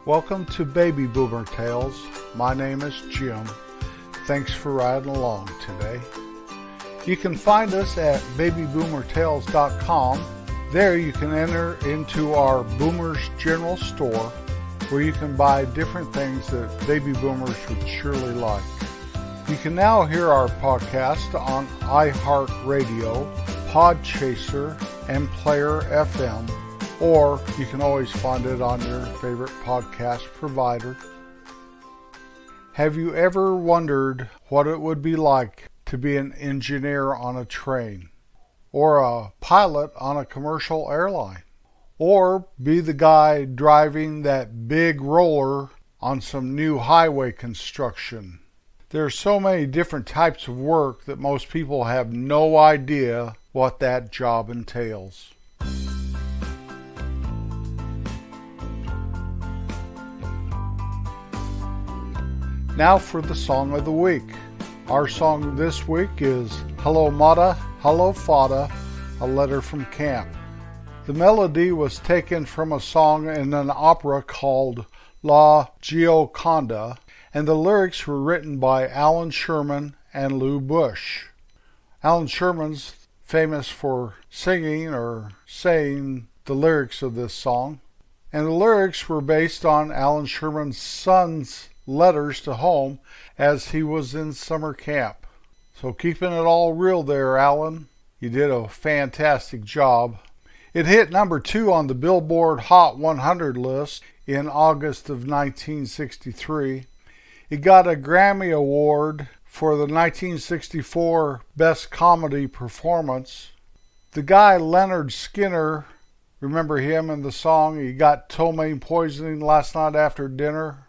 Welcome to Baby Boomer Tales. My name is Jim. Thanks for riding along today. You can find us at babyboomertales.com. There you can enter into our Boomers General Store where you can buy different things that baby boomers would surely like. You can now hear our podcast on iHeartRadio, Podchaser, and Player FM, or you can always find it on your favorite podcast provider. Have you ever wondered what it would be like to be an engineer on a train, or a pilot on a commercial airline, or be the guy driving that big roller on some new highway construction? There are so many different types of work that most people have no idea what that job entails. Now for the Song of the Week. Our song this week is Hello Mata, Hello Fata, a letter from camp. The melody was taken from a song in an opera called La Gioconda, and the lyrics were written by Alan Sherman and Lou Bush. Alan Sherman's famous for singing or saying the lyrics of this song, and the lyrics were based on Alan Sherman's son's letters to home as he was in summer camp. So keeping it all real there, Alan. You did a fantastic job. It hit number 2 on the Billboard Hot 100 list in August of 1963. It got a Grammy Award for the 1964 Best Comedy Performance. The guy Leonard Skinner, remember him in the song, he got ptomaine poisoning last night after dinner?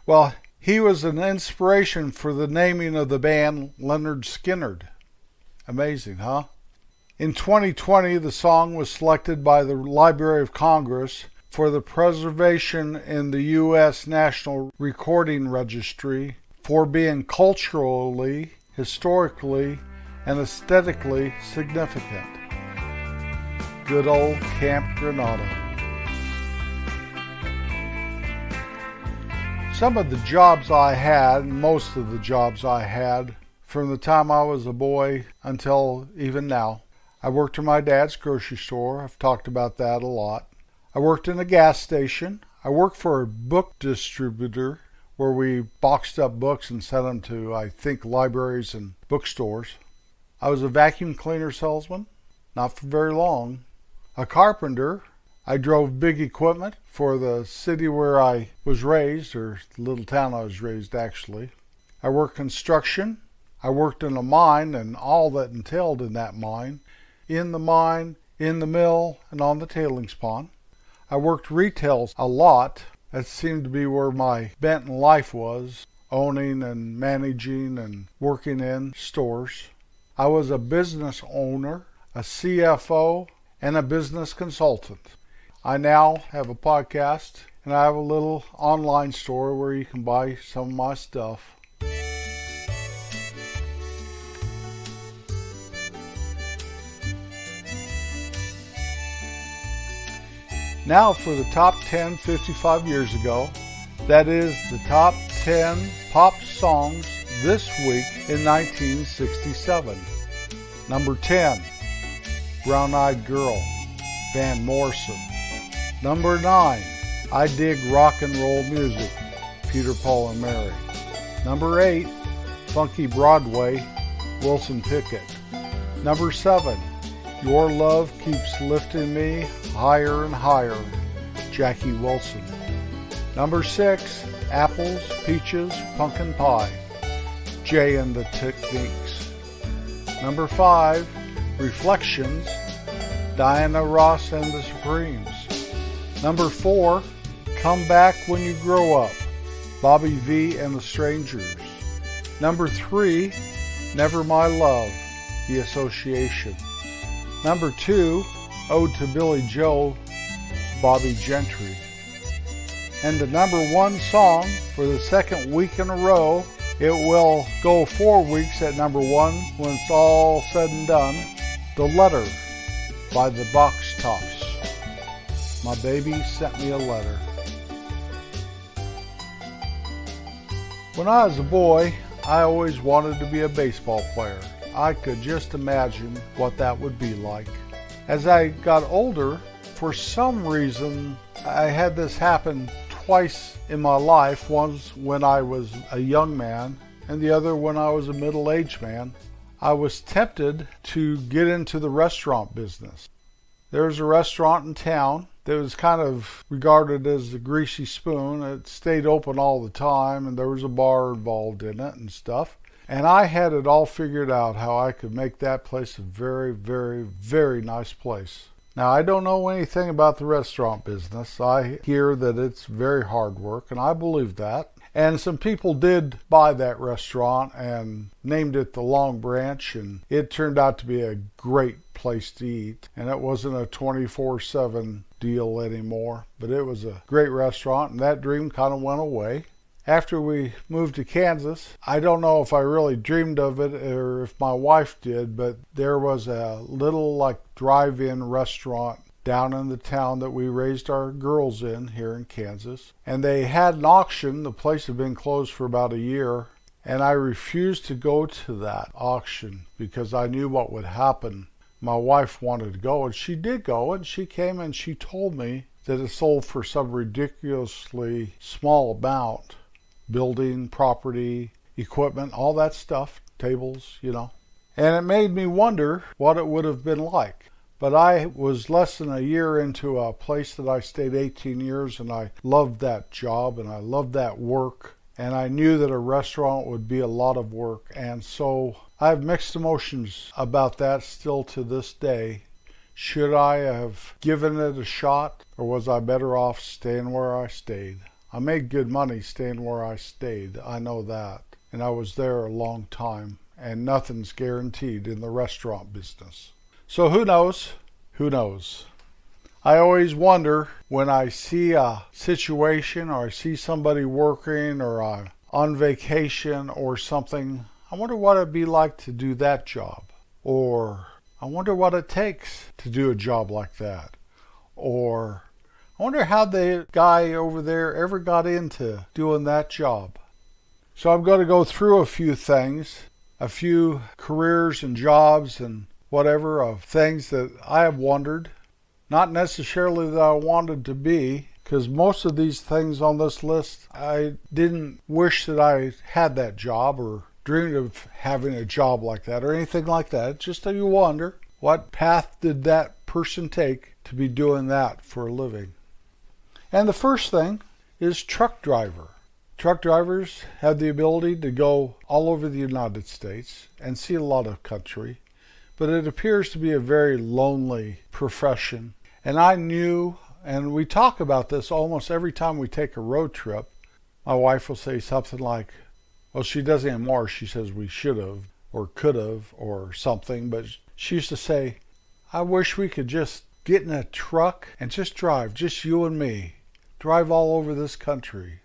Well, he was an inspiration for the naming of the band Leonard Skinnerd. Amazing, huh? In 2020, the song was selected by the Library of Congress for the preservation in the U.S. National Recording Registry for being culturally, historically, and aesthetically significant. Good old Camp Granada. Some of the jobs I had, most of the jobs I had, from the time I was a boy until even now. I worked in my dad's grocery store. I've talked about that a lot. I worked in a gas station. I worked for a book distributor where we boxed up books and sent them to, I think, libraries and bookstores. I was a vacuum cleaner salesman, not for very long. A carpenter. I drove big equipment for the city where I was raised, or the little town I was raised actually. I worked construction. I worked in a mine and all that entailed in that mine. In the mine, in the mill, and on the tailings pond. I worked retail a lot. That seemed to be where my bent in life was, owning and managing and working in stores. I was a business owner, a CFO, and a business consultant. I now have a podcast, and I have a little online store where you can buy some of my stuff. Now for the top 10 55 years ago. That is the top 10 pop songs this week in 1967. Number 10, Brown Eyed Girl, Van Morrison. Number 9, I Dig Rock and Roll Music, Peter, Paul, and Mary. Number 8, Funky Broadway, Wilson Pickett. Number 7, Your Love Keeps Lifting Me Higher and Higher, Jackie Wilson. Number 6, Apples, Peaches, Pumpkin Pie, Jay and the Techniques. Number 5, Reflections, Diana Ross and the Supremes. Number 4, Come Back When You Grow Up, Bobby V and the Strangers. Number 3, Never My Love, The Association. Number 2, Ode to Billy Joe, Bobby Gentry. And the number 1 song for the second week in a row, it will go 4 weeks at number 1 when it's all said and done, The Letter by the Box Tops. My baby sent me a letter. When I was a boy, I always wanted to be a baseball player. I could just imagine what that would be like. As I got older, for some reason, I had this happen twice in my life. Once when I was a young man, and the other when I was a middle-aged man. I was tempted to get into the restaurant business. There's a restaurant in town that was kind of regarded as the greasy spoon. It stayed open all the time, and there was a bar involved in it and stuff. And I had it all figured out how I could make that place a very, very, very nice place. Now, I don't know anything about the restaurant business. I hear that it's very hard work, and I believe that. And some people did buy that restaurant and named it the Long Branch, and it turned out to be a great place to eat. And it wasn't a 24/7 deal anymore, but it was a great restaurant, and that dream kind of went away. After we moved to Kansas, I don't know if I really dreamed of it or if my wife did, but there was a little like drive-in restaurant down in the town that we raised our girls in here in Kansas. And they had an auction. The place had been closed for about a year. And I refused to go to that auction because I knew what would happen. My wife wanted to go, and she did go, and she came and she told me that it sold for some ridiculously small amount. Building, property, equipment, all that stuff, tables, And it made me wonder what it would have been like. But I was less than a year into a place that I stayed 18 years, and I loved that job, and I loved that work. And I knew that a restaurant would be a lot of work. And so I have mixed emotions about that still to this day. Should I have given it a shot, or was I better off staying where I stayed? I made good money staying where I stayed. I know that. And I was there a long time. And nothing's guaranteed in the restaurant business. So who knows? Who knows? I always wonder when I see a situation or I see somebody working or on vacation or something, I wonder what it'd be like to do that job. Or I wonder what it takes to do a job like that. Or I wonder how the guy over there ever got into doing that job. So I'm going to go through a few things, a few careers and jobs and whatever of things that I have wondered. Not necessarily that I wanted to be, because most of these things on this list, I didn't wish that I had that job or dreamed of having a job like that or anything like that. It's just that you wonder, what path did that person take to be doing that for a living? And the first thing is truck driver. Truck drivers have the ability to go all over the United States and see a lot of country, but it appears to be a very lonely profession. And I knew, and we talk about this almost every time we take a road trip, my wife will say something like, well, she doesn't anymore. She says we should have or could have or something, but she used to say, I wish we could just get in a truck and just drive, just you and me. Drive all over this country.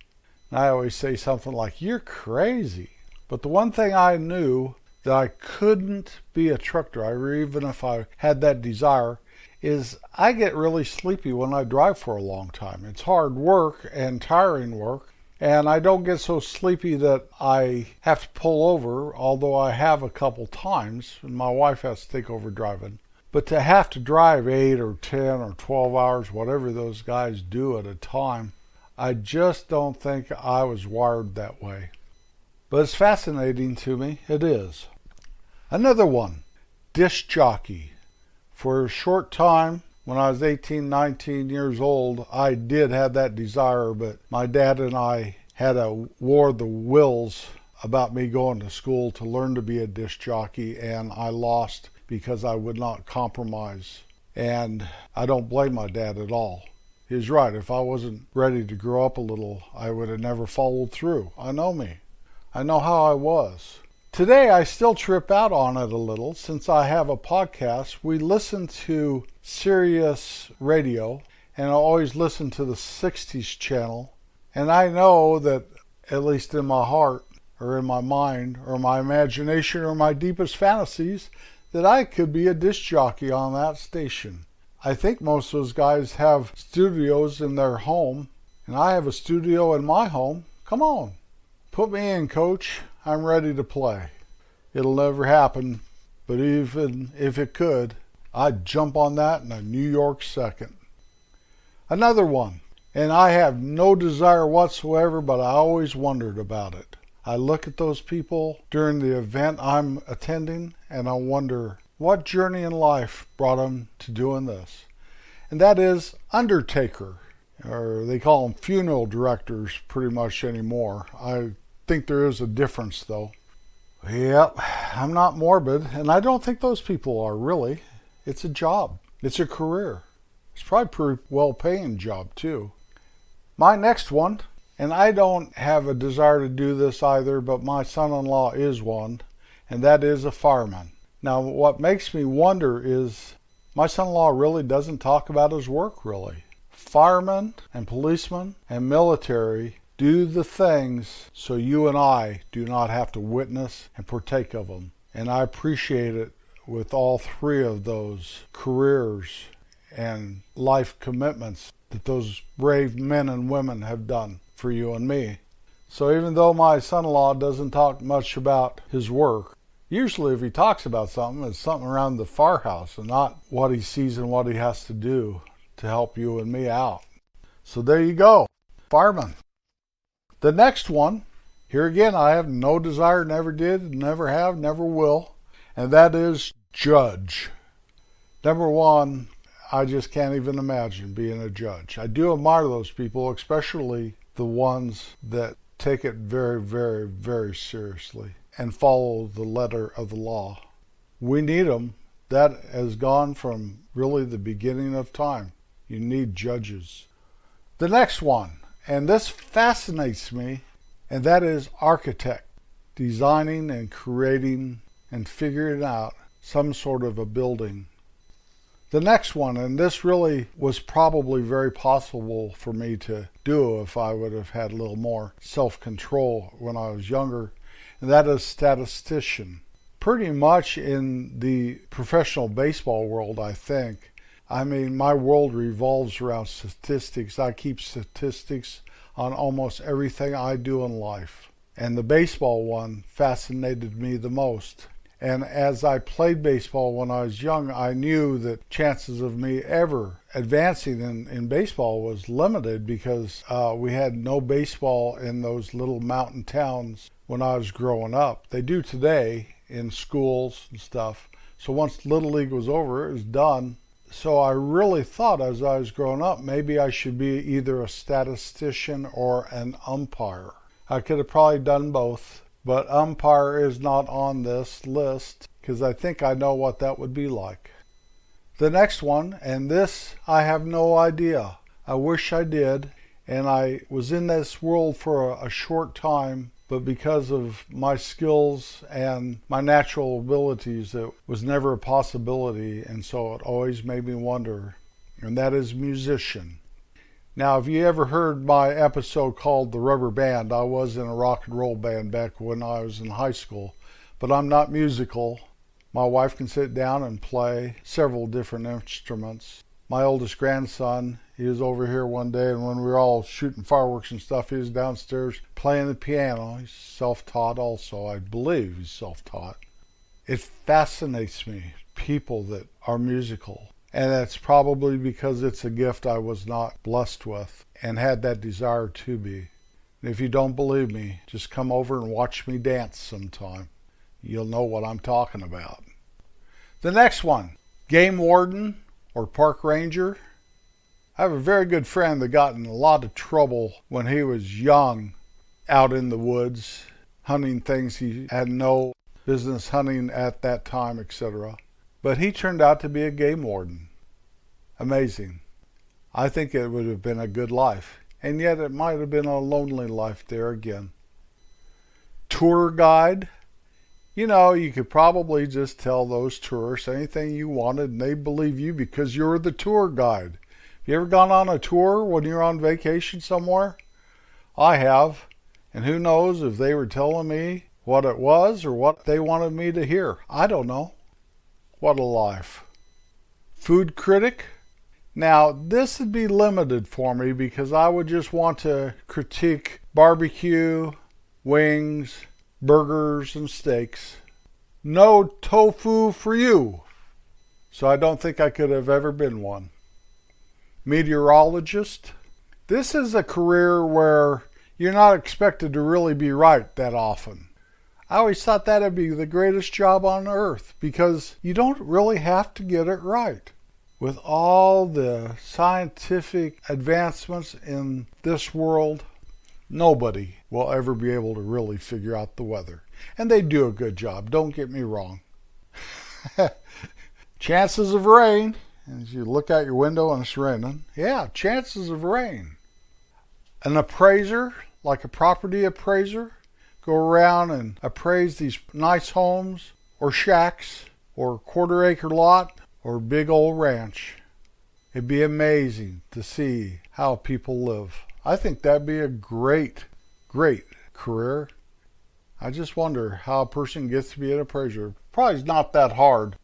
And I always say something like, you're crazy. But the one thing I knew that I couldn't be a truck driver, even if I had that desire, is I get really sleepy when I drive for a long time. It's hard work and tiring work. And I don't get so sleepy that I have to pull over, although I have a couple times, and my wife has to take over driving. But to have to drive 8 or 10 or 12 hours, whatever those guys do at a time, I just don't think I was wired that way. But it's fascinating to me. It is. Another one, disc jockey. For a short time, when I was 18, 19 years old, I did have that desire, but my dad and I had a war of the wills about me going to school to learn to be a disc jockey, and I lost because I would not compromise. And I don't blame my dad at all. He's right. If I wasn't ready to grow up a little, I would have never followed through. I know me. I know how I was. Today, I still trip out on it a little. Since I have a podcast, we listen to Sirius Radio, and I always listen to the 60s channel. And I know that, at least in my heart, or in my mind, or my imagination, or my deepest fantasies, that I could be a disc jockey on that station. I think most of those guys have studios in their home, and I have a studio in my home. Come on, Put me in, coach. I'm ready to play. It'll never happen, but even if it could, I'd jump on that in a New York second. Another one, and I have no desire whatsoever, but I always wondered about it. I look at those people during the event I'm attending, and I wonder what journey in life brought them to doing this. And that is undertaker, or they call them funeral directors pretty much anymore. I think there is a difference, though. Yep, I'm not morbid, and I don't think those people are really. It's a job. It's a career. It's probably a pretty well-paying job, too. My next one, and I don't have a desire to do this either, but my son-in-law is one, and that is a fireman. Now, what makes me wonder is my son-in-law really doesn't talk about his work, really. Firemen and policemen and military do the things so you and I do not have to witness and partake of them. And I appreciate it with all three of those careers and life commitments that those brave men and women have done for you and me. So even though my son-in-law doesn't talk much about his work, usually if he talks about something, it's something around the firehouse and not what he sees and what he has to do to help you and me out. So there you go, fireman. The next one, here again, I have no desire, never did, never have, never will, and that is judge. Number one, I just can't even imagine being a judge. I do admire those people, especially the ones that take it very, very, very seriously and follow the letter of the law. We need them. That has gone from really the beginning of time. You need judges. The next one, and this fascinates me, and that is architect, designing and creating and figuring out some sort of a building. The next one, and this really was probably very possible for me to do if I would have had a little more self-control when I was younger, and that is statistician. Pretty much in the professional baseball world, I think. I mean, my world revolves around statistics. I keep statistics on almost everything I do in life. And the baseball one fascinated me the most. And as I played baseball when I was young, I knew that chances of me ever advancing in baseball was limited because we had no baseball in those little mountain towns when I was growing up. They do today in schools and stuff. So once Little League was over, it was done. So I really thought as I was growing up, maybe I should be either a statistician or an umpire. I could have probably done both, but umpire is not on this list because I think I know what that would be like. The next one, and this I have no idea. I wish I did, and I was in this world for a short time, but because of my skills and my natural abilities, it was never a possibility, and so it always made me wonder, and that is musician. Now, if you ever heard my episode called The Rubber Band, I was in a rock and roll band back when I was in high school, but I'm not musical. My wife can sit down and play several different instruments. My oldest grandson, he was over here one day, and when we were all shooting fireworks and stuff, he was downstairs playing the piano. He's self-taught also. I believe he's self-taught. It fascinates me, people that are musical. And that's probably because it's a gift I was not blessed with and had that desire to be. And if you don't believe me, just come over and watch me dance sometime. You'll know what I'm talking about. The next one, game warden or park ranger. I have a very good friend that got in a lot of trouble when he was young out in the woods, hunting things he had no business hunting at that time, etc. But he turned out to be a game warden. Amazing. I think it would have been a good life, and yet it might have been a lonely life there again. Tour guide. You know, you could probably just tell those tourists anything you wanted and they believe you because you're the tour guide. You ever gone on a tour when you're on vacation somewhere? I have. And who knows if they were telling me what it was or what they wanted me to hear. I don't know. What a life. Food critic? Now, this would be limited for me because I would just want to critique barbecue, wings, burgers, and steaks. No tofu for you. So I don't think I could have ever been one. Meteorologist. This is a career where you're not expected to really be right that often. I always thought that'd be the greatest job on earth because you don't really have to get it right. With all the scientific advancements in this world, nobody will ever be able to really figure out the weather. And they do a good job, don't get me wrong. Chances of rain, as you look out your window and it's raining, yeah, chances of rain. An appraiser, like a property appraiser, go around and appraise these nice homes or shacks or quarter-acre lot or big old ranch. It'd be amazing to see how people live. I think that'd be a great career. I just wonder how a person gets to be an appraiser. Probably not that hard.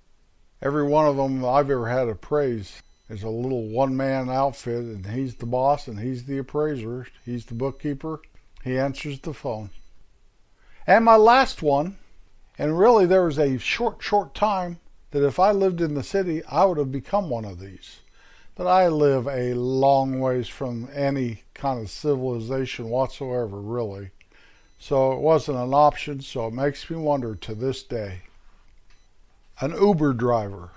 Every one of them I've ever had appraised is a little one-man outfit, and he's the boss and he's the appraiser. He's the bookkeeper. He answers the phone. And my last one, and really there was a short time that if I lived in the city, I would have become one of these. But I live a long ways from any kind of civilization whatsoever, really. So it wasn't an option, so it makes me wonder to this day. An Uber driver.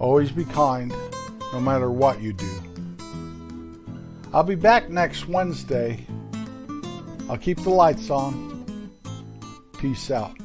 Always be kind, no matter what you do. I'll be back next Wednesday. I'll keep the lights on. Peace out.